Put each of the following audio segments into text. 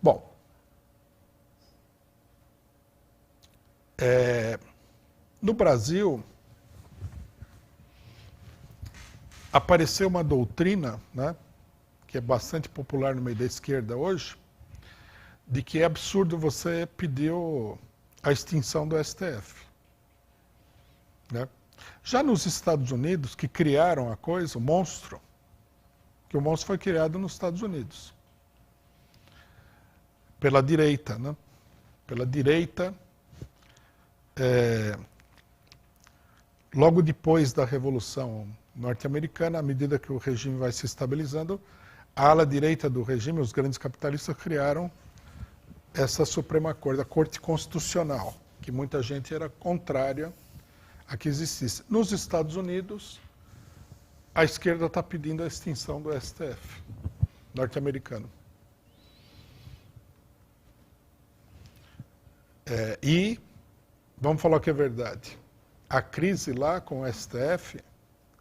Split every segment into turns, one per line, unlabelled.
Bom, no Brasil, apareceu uma doutrina, né, que é bastante popular no meio da esquerda hoje, de que é absurdo você pedir a extinção do STF. Né? Já nos Estados Unidos, que criaram a coisa, o monstro foi criado nos Estados Unidos. Pela direita, né? Pela direita, logo depois da Revolução Norte-Americana, à medida que o regime vai se estabilizando, a ala direita do regime, os grandes capitalistas, criaram essa Suprema Corte, a Corte Constitucional, que muita gente era contrária a que existisse. Nos Estados Unidos, a esquerda está pedindo a extinção do STF norte-americano. E, vamos falar o que é verdade, a crise lá com o STF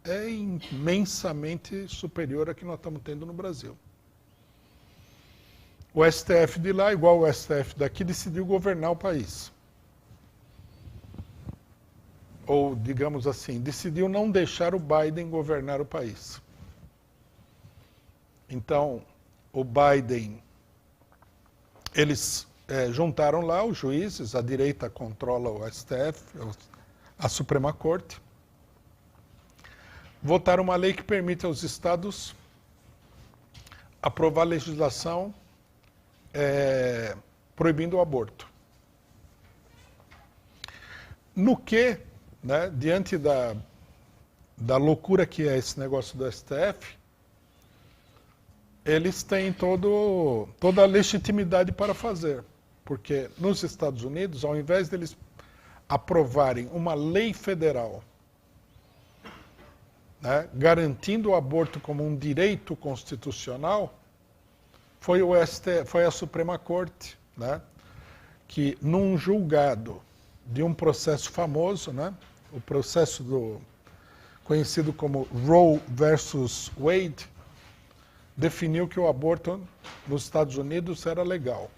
é imensamente superior à que nós estamos tendo no Brasil. O STF de lá, igual o STF daqui, decidiu governar o país. Ou, digamos assim, decidiu não deixar o Biden governar o país. Então, o Biden, eles juntaram lá os juízes, a direita controla o STF, a Suprema Corte, votaram uma lei que permite aos estados aprovar legislação proibindo o aborto. No que, né, diante da loucura que é esse negócio do STF, eles têm toda a legitimidade para fazer. Porque nos Estados Unidos, ao invés deles aprovarem uma lei federal, né, garantindo o aborto como um direito constitucional, foi a Suprema Corte, né, que num julgado de um processo famoso, né, o processo conhecido como Roe versus Wade, definiu que o aborto nos Estados Unidos era legal,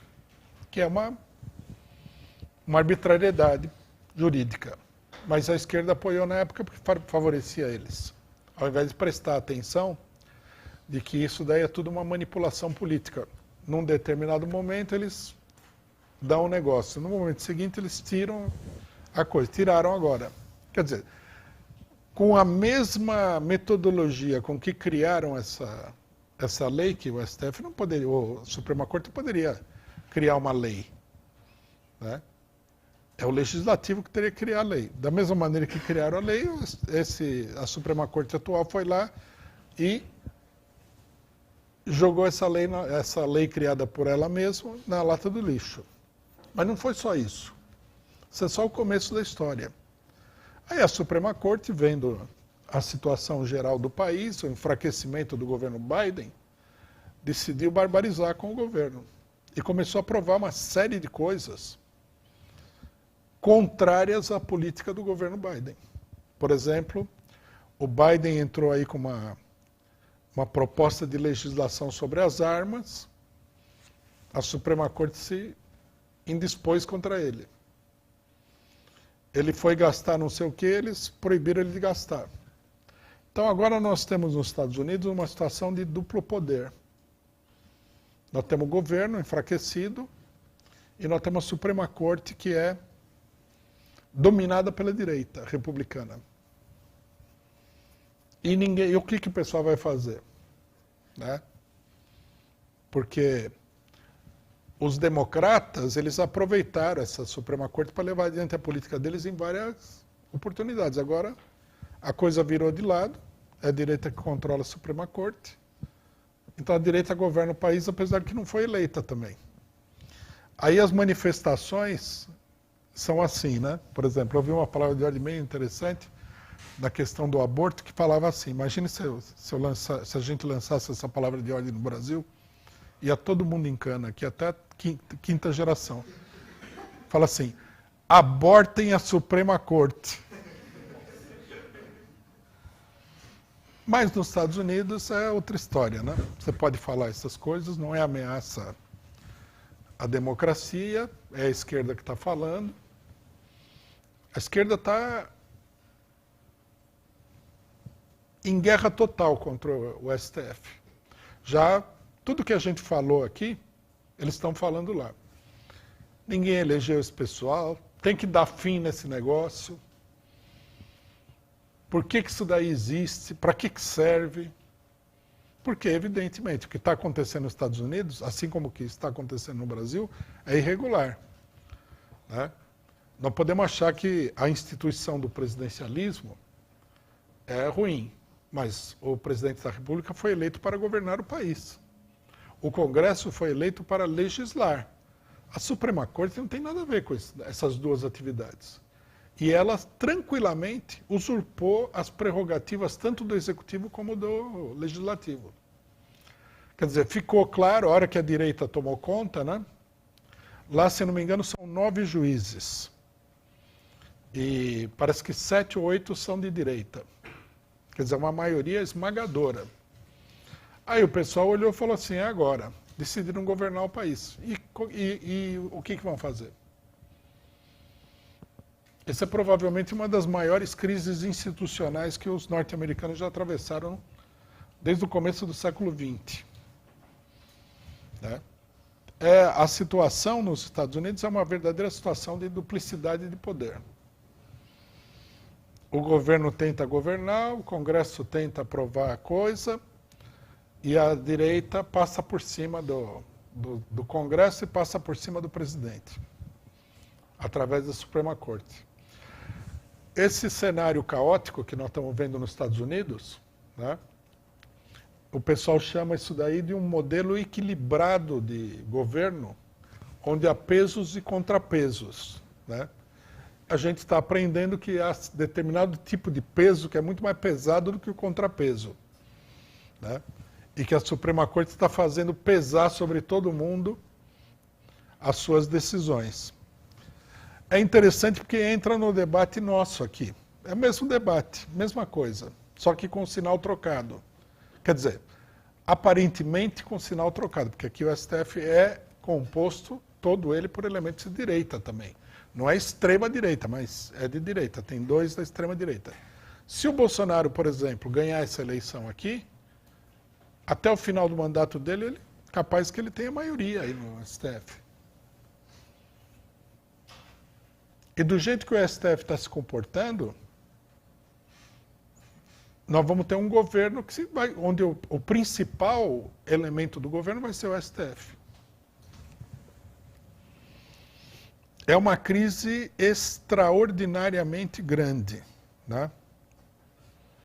que é uma arbitrariedade jurídica. Mas a esquerda apoiou na época porque favorecia eles. Ao invés de prestar atenção de que isso daí é tudo uma manipulação política. Num determinado momento eles dão um negócio, no momento seguinte eles tiram a coisa, tiraram agora. Quer dizer, com a mesma metodologia com que criaram essa lei, que o STF não poderia, a Suprema Corte poderia criar uma lei, né? É o legislativo que teria que criar a lei. Da mesma maneira que criaram a lei, a Suprema Corte atual foi lá e jogou essa lei criada por ela mesma na lata do lixo. Mas não foi só isso. Isso é só o começo da história. Aí a Suprema Corte, vendo a situação geral do país, o enfraquecimento do governo Biden, decidiu barbarizar com o governo. E começou a aprovar uma série de coisas contrárias à política do governo Biden. Por exemplo, o Biden entrou aí com uma proposta de legislação sobre as armas, a Suprema Corte se indispôs contra ele. Ele foi gastar não sei o que, eles proibiram ele de gastar. Então agora nós temos nos Estados Unidos uma situação de duplo poder. Nós temos o governo enfraquecido e nós temos a Suprema Corte que é dominada pela direita republicana. E o que o pessoal vai fazer? Né? Porque os democratas, eles aproveitaram essa Suprema Corte para levar adiante a política deles em várias oportunidades. Agora, a coisa virou de lado, é a direita que controla a Suprema Corte. Então a direita governa o país, apesar de que não foi eleita também. Aí as manifestações são assim, né? Por exemplo, eu vi uma palavra de ordem meio interessante na questão do aborto, que falava assim, imagine se a gente lançasse essa palavra de ordem no Brasil, ia todo mundo em cana, aqui até a quinta geração. Fala assim, abortem a Suprema Corte. Mas nos Estados Unidos é outra história, né? Você pode falar essas coisas, não é ameaça a democracia, é a esquerda que está falando. A esquerda está em guerra total contra o STF. Já tudo que a gente falou aqui, eles estão falando lá. Ninguém elegeu esse pessoal, tem que dar fim nesse negócio. Por que isso daí existe? Para que serve? Porque, evidentemente, o que está acontecendo nos Estados Unidos, assim como o que está acontecendo no Brasil, é irregular. Né? Não podemos achar que a instituição do presidencialismo é ruim, mas o presidente da República foi eleito para governar o país. O Congresso foi eleito para legislar. A Suprema Corte não tem nada a ver com essas duas atividades. E ela tranquilamente usurpou as prerrogativas tanto do Executivo como do Legislativo. Quer dizer, ficou claro, a hora que a direita tomou conta, né? Lá, se não me engano, são 9 juízes. E parece que 7 ou 8 são de direita. Quer dizer, uma maioria esmagadora. Aí o pessoal olhou e falou assim, é agora, decidiram governar o país. E o que vão fazer? Essa é provavelmente uma das maiores crises institucionais que os norte-americanos já atravessaram desde o começo do século XX. Né? A situação nos Estados Unidos é uma verdadeira situação de duplicidade de poder. O governo tenta governar, o Congresso tenta aprovar a coisa, e a direita passa por cima do Congresso e passa por cima do presidente, através da Suprema Corte. Esse cenário caótico que nós estamos vendo nos Estados Unidos, né, o pessoal chama isso daí de um modelo equilibrado de governo, onde há pesos e contrapesos. Né? A gente está aprendendo que há determinado tipo de peso que é muito mais pesado do que o contrapeso. Né? E que a Suprema Corte está fazendo pesar sobre todo mundo as suas decisões. É interessante porque entra no debate nosso aqui. É o mesmo debate, mesma coisa, só que com sinal trocado. Quer dizer, aparentemente com sinal trocado, porque aqui o STF é composto, todo ele, por elementos de direita também. Não é extrema direita, mas é de direita, tem 2 da extrema direita. Se o Bolsonaro, por exemplo, ganhar essa eleição aqui, até o final do mandato dele, capaz que ele tenha maioria aí no STF. E do jeito que o STF está se comportando, nós vamos ter um governo onde o principal elemento do governo vai ser o STF. É uma crise extraordinariamente grande. Né?